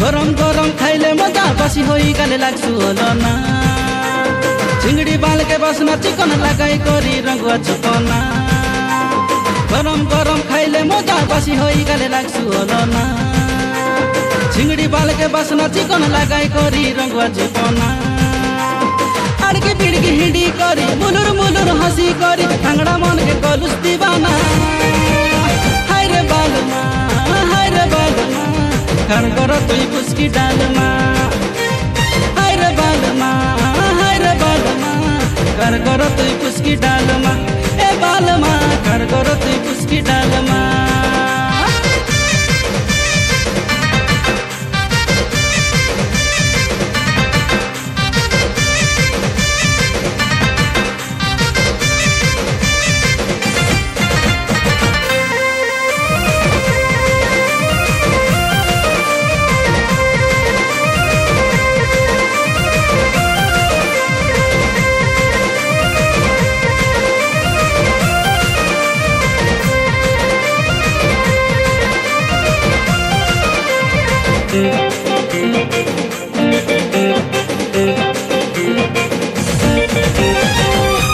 गरम गरम खाइले मजा बसी होई गाले लाग्छु होला ना चिंगड़ी बाल के बसना चिकन लगाई करी रंगुआ चुपना गरम गरम खाइले मजा बसी होई गाले लाग्छु होला ना चिंगड़ी बाल के बसना चिकन लगाई करी रंगुआ चुपना अड़की पिड़की हिंडी करी मुलुर मुलुर हंसी करी भांगड़ा मन के कलुस दीवाना हाय रे बालमा कर करो तुई पुस्की डालमा हाय रे बालमा कर करो तुई पुस्की डालमा ए बालमा कर करो तुई पुस्की डालमा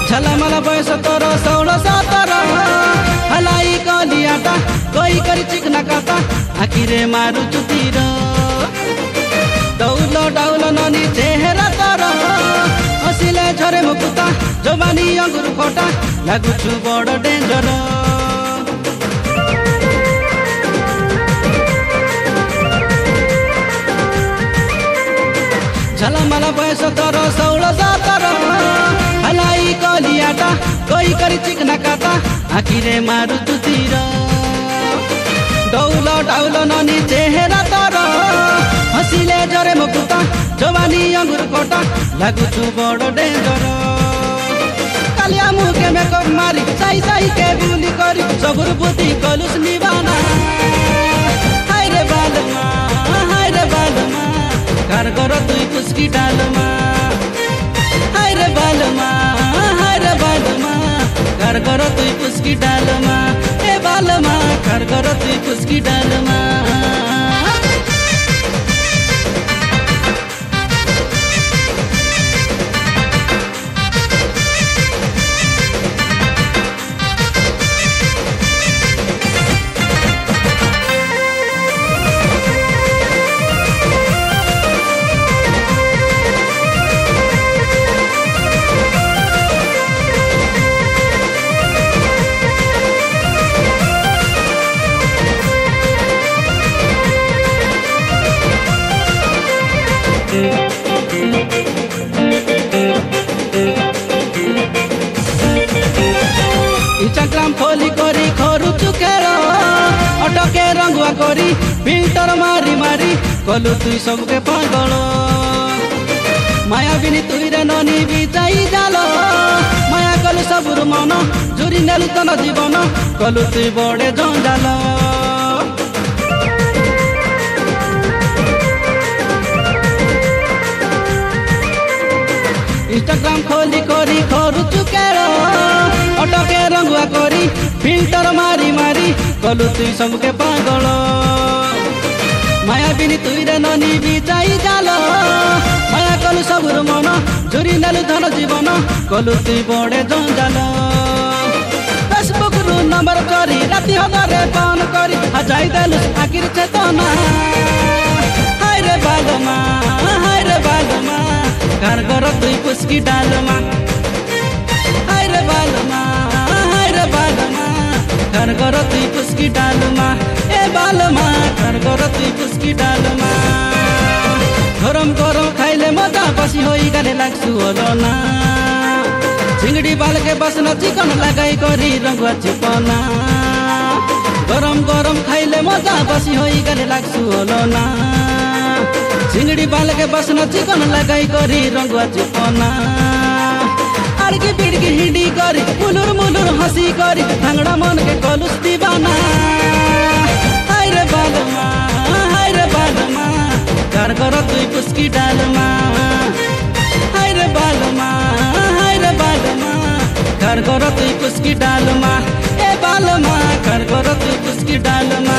झलमल बयस तोर 16-17 हलाई कलियाटा कोई करी चिकना काता आखिरे मारु चुतिर डौलो डौलो ननी चेहरा तर हसिले झरे मुकुता जवानी अंगुर खोटा लागुछु बड़ डेंजर झलमल बयस तोर 16-17 हलाई कलियाटा कोई करी चिकना काता आखिरे मारु तुतिर डौलो डौलो ननी चेहरा तर हसिले जरे मुकुता जवानी अंगुर कोटा लागुछु बड़ डेंजर कालिया मुके मेकअप मारी साई साई के बुली करी सबुर बुद्धि कलुस निवाना हाय रे बालमा कर करो तुई पुस्की डालमा हाय रे बालमा कर करो तुई पुस्की डालमा ए बालमा कर करो तुई पुस्की डालमा इंस्टाग्राम खोली करी खरु चुकेर अटके रंगुआ करी फिल्टर मारी मारी कलु तुई सबके पागल माया बिनी तुई रे ननी बिचाई जाल माया कलु सबुर मन जुरी नेलु तन जीवन कलु तुई बड़े जंजाल इंस्टाग्राम खोली करी खरु चुकेर अटके रंगुआ करी फिल्टर मारी मारी कलु तुई सबके पागल माया बिनी तुई रे ननी बिचाई जाल माया कलु सबुर मन झुरी नेलु धन जीवन कलु तुई बड़े जंजाल फेसबुक रु नंबर करी राति हजारे पान करी हजाई देलु आखिर चेतना हाय रे बालमा कर करो तुई पुस्की डालमा हाय रे बालमा कर करो तुई पुस्की डालमा ए बालमा कर करो तुई पुस्की डालमा गरम गरम खाइले मजा बसी होई गाले लाग्छु होला ना चिंगड़ी बाल के बसना चिकन लगाई करी रंगुआ चुपना गरम गरम खाइले मजा बसी होई गाले लाग्छु होला ना चिंगड़ी बाल के बसना चिकन लगाई करी रंगुआ चुपना अड़की पिड़की हिंडी करी मुलुर मुलुर हंसी करी भांगड़ा मन के कलुस दीवाना हाय रे बालमा कर करो तुई पुस्की डालमा हाय रे बालमा कर करो तुई पुस्की डालमा ए बालमा कर करो तुई पुस्की डालमा।